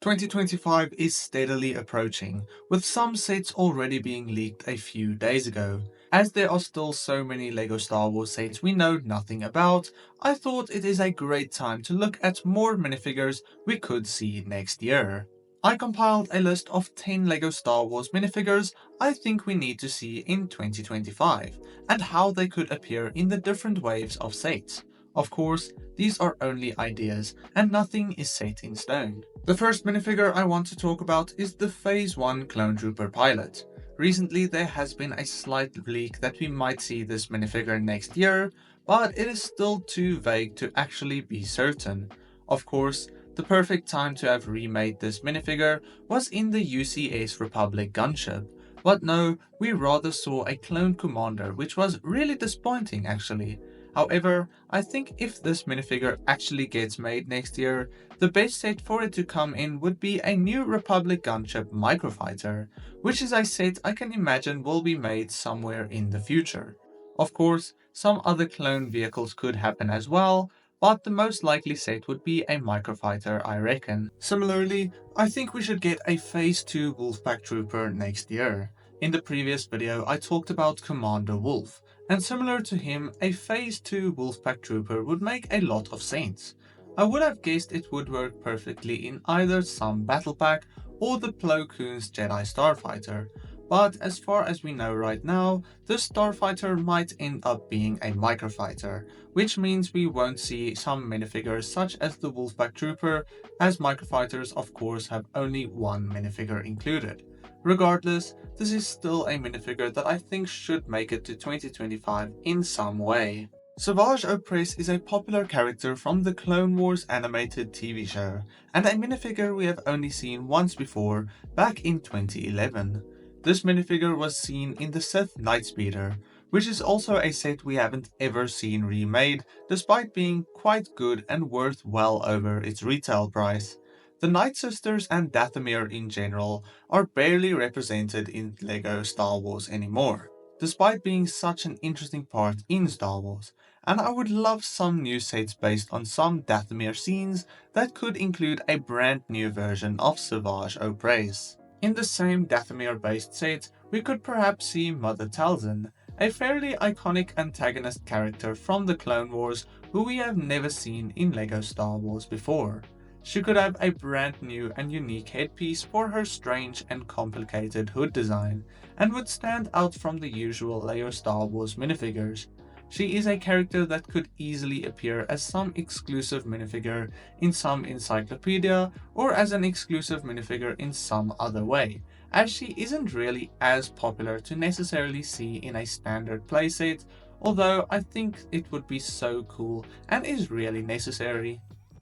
2025 is steadily approaching, with some sets already being leaked a few days ago. As there are still so many LEGO Star Wars sets we know nothing about, I thought it is a great time to look at more minifigures we could see next year. I compiled a list of 10 LEGO Star Wars minifigures I think we need to see in 2025, and how they could appear in the different waves of sets. Of course, these are only ideas, and nothing is set in stone. The first minifigure I want to talk about is the Phase 1 Clone Trooper pilot. Recently there has been a slight leak that we might see this minifigure next year, but it is still too vague to actually be certain. Of course, the perfect time to have remade this minifigure was in the UCS Republic gunship. But no, we rather saw a clone commander, which was really disappointing actually. However, I think if this minifigure actually gets made next year, the best set for it to come in would be a new Republic gunship microfighter, which is a set I can imagine will be made somewhere in the future. Of course, some other clone vehicles could happen as well, but the most likely set would be a microfighter, I reckon. Similarly, I think we should get a Phase 2 Wolfpack Trooper next year. In the previous video I talked about Commander Wolf, and similar to him, a Phase 2 Wolfpack Trooper would make a lot of sense. I would have guessed it would work perfectly in either some Battle Pack or the Plo Koon's Jedi Starfighter, but as far as we know right now, this Starfighter might end up being a microfighter, which means we won't see some minifigures such as the Wolfpack Trooper, as microfighters of course have only one minifigure included. Regardless, this is still a minifigure that I think should make it to 2025 in some way. Savage Opress is a popular character from the Clone Wars animated TV show, and a minifigure we have only seen once before, back in 2011. This minifigure was seen in the Sith Nightspeeder, which is also a set we haven't ever seen remade, despite being quite good and worth well over its retail price. The Night Sisters and Dathomir in general are barely represented in LEGO Star Wars anymore, despite being such an interesting part in Star Wars, and I would love some new sets based on some Dathomir scenes that could include a brand new version of Savage Opress. In the same Dathomir based set, we could perhaps see Mother Talzin, a fairly iconic antagonist character from the Clone Wars who we have never seen in LEGO Star Wars before. She could have a brand new and unique headpiece for her strange and complicated hood design, and would stand out from the usual LEGO Star Wars minifigures. She is a character that could easily appear as some exclusive minifigure in some encyclopedia, or as an exclusive minifigure in some other way, as she isn't really as popular to necessarily see in a standard playset, although I think it would be so cool and is really necessary.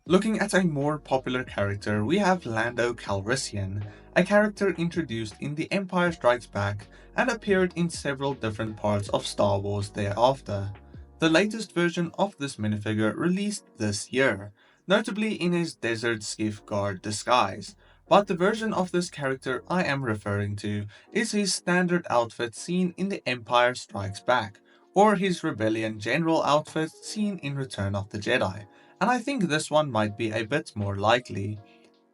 Looking at a more popular character, we have Lando Calrissian, a character introduced in The Empire Strikes Back and appeared in several different parts of Star Wars thereafter. The latest version of this minifigure released this year, notably in his Desert Skiff Guard disguise, but the version of this character I am referring to is his standard outfit seen in The Empire Strikes Back, or his Rebellion General outfit seen in Return of the Jedi, and I think this one might be a bit more likely.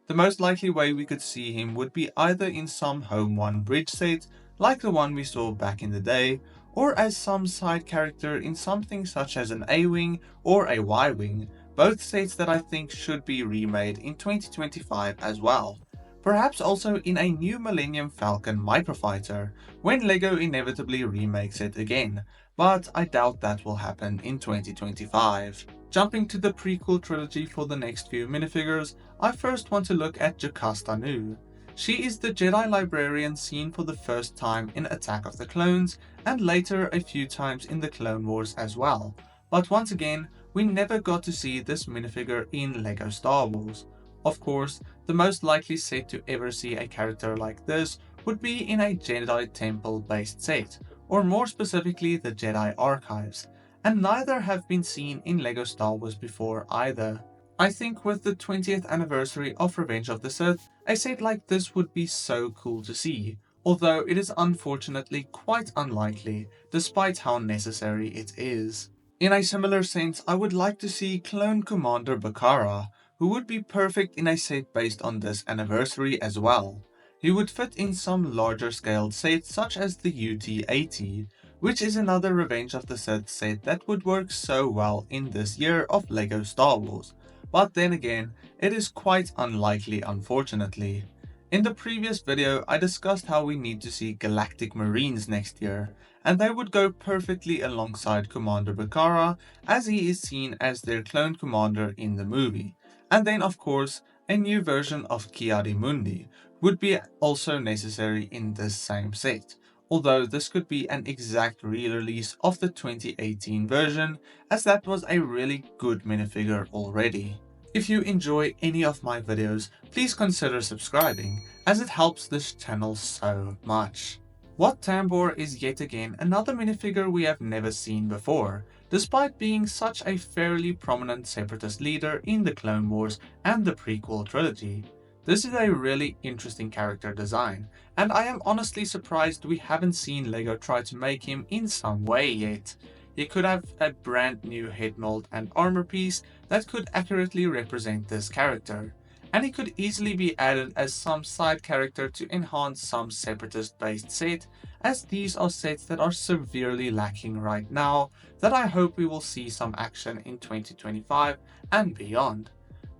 The most likely way we could see him would be either in some Home 1 bridge set, like the one we saw back in the day, or as some side character in something such as an A-Wing or a Y-Wing, both sets that I think should be remade in 2025 as well. Perhaps also in a new Millennium Falcon microfighter, when LEGO inevitably remakes it again, but I doubt that will happen in 2025. Jumping to the prequel trilogy for the next few minifigures, I first want to look at Jocasta Nu. She is the Jedi librarian seen for the first time in Attack of the Clones, and later a few times in the Clone Wars as well, but once again, we never got to see this minifigure in LEGO Star Wars. Of course, the most likely set to ever see a character like this would be in a Jedi Temple based set, or more specifically the Jedi Archives, and neither have been seen in LEGO Star Wars before either. I think with the 20th anniversary of Revenge of the Sith, a set like this would be so cool to see, although it is unfortunately quite unlikely, despite how necessary it is. In a similar sense, I would like to see Clone Commander Bakara, who would be perfect in a set based on this anniversary as well. He would fit in some larger scaled sets such as the UT-80, which is another Revenge of the Sith set that would work so well in this year of LEGO Star Wars. But then again, it is quite unlikely, unfortunately. In the previous video, I discussed how we need to see Galactic Marines next year, and they would go perfectly alongside Commander Bakara, as he is seen as their clone commander in the movie. And then of course, a new version of Ki-Adi-Mundi would be also necessary in this same set, although this could be an exact re-release of the 2018 version, as that was a really good minifigure already. If you enjoy any of my videos, please consider subscribing, as it helps this channel so much. Wat Tambor is yet again another minifigure we have never seen before, despite being such a fairly prominent separatist leader in the Clone Wars and the prequel trilogy. This is a really interesting character design, and I am honestly surprised we haven't seen LEGO try to make him in some way yet. He could have a brand new head mold and armor piece that could accurately represent this character, and he could easily be added as some side character to enhance some separatist based set, as these are sets that are severely lacking right now that I hope we will see some action in 2025 and beyond.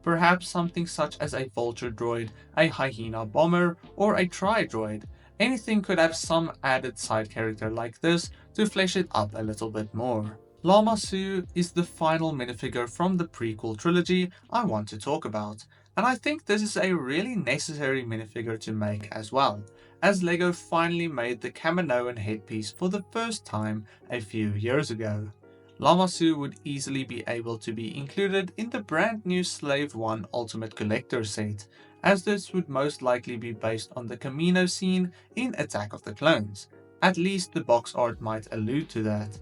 Perhaps something such as a vulture droid, a hyena bomber, or a tri-droid. Anything could have some added side character like this to flesh it up a little bit more. Lama Su is the final minifigure from the prequel trilogy I want to talk about, and I think this is a really necessary minifigure to make as well, as LEGO finally made the Kaminoan headpiece for the first time a few years ago. Lama Su would easily be able to be included in the brand new Slave 1 Ultimate Collector set, as this would most likely be based on the Kamino scene in Attack of the Clones. At least the box art might allude to that.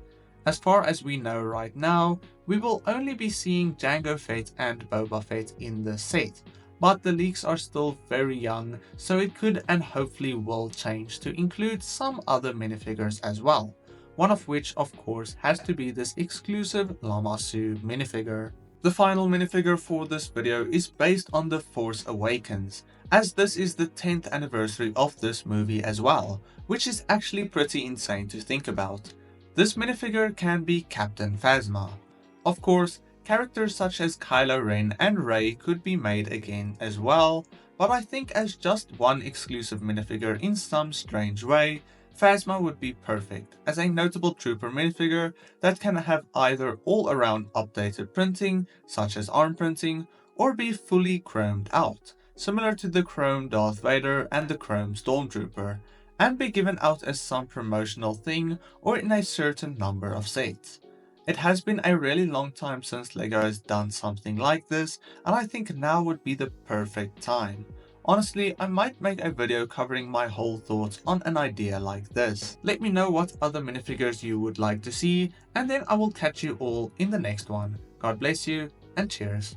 As far as we know right now, we will only be seeing Jango Fett and Boba Fett in the set, but the leaks are still very young, so it could and hopefully will change to include some other minifigures as well. One of which of course has to be this exclusive Lama Su minifigure. The final minifigure for this video is based on The Force Awakens, as this is the 10th anniversary of this movie as well, which is actually pretty insane to think about. This minifigure can be Captain Phasma. Of course, characters such as Kylo Ren and Rey could be made again as well, but I think as just one exclusive minifigure in some strange way, Phasma would be perfect as a notable trooper minifigure that can have either all-around updated printing, such as arm printing, or be fully chromed out, similar to the chrome Darth Vader and the chrome Stormtrooper, and be given out as some promotional thing or in a certain number of sets. It has been a really long time since LEGO has done something like this, and I think now would be the perfect time. Honestly, I might make a video covering my whole thoughts on an idea like this. Let me know what other minifigures you would like to see, and then I will catch you all in the next one. God bless you, and cheers.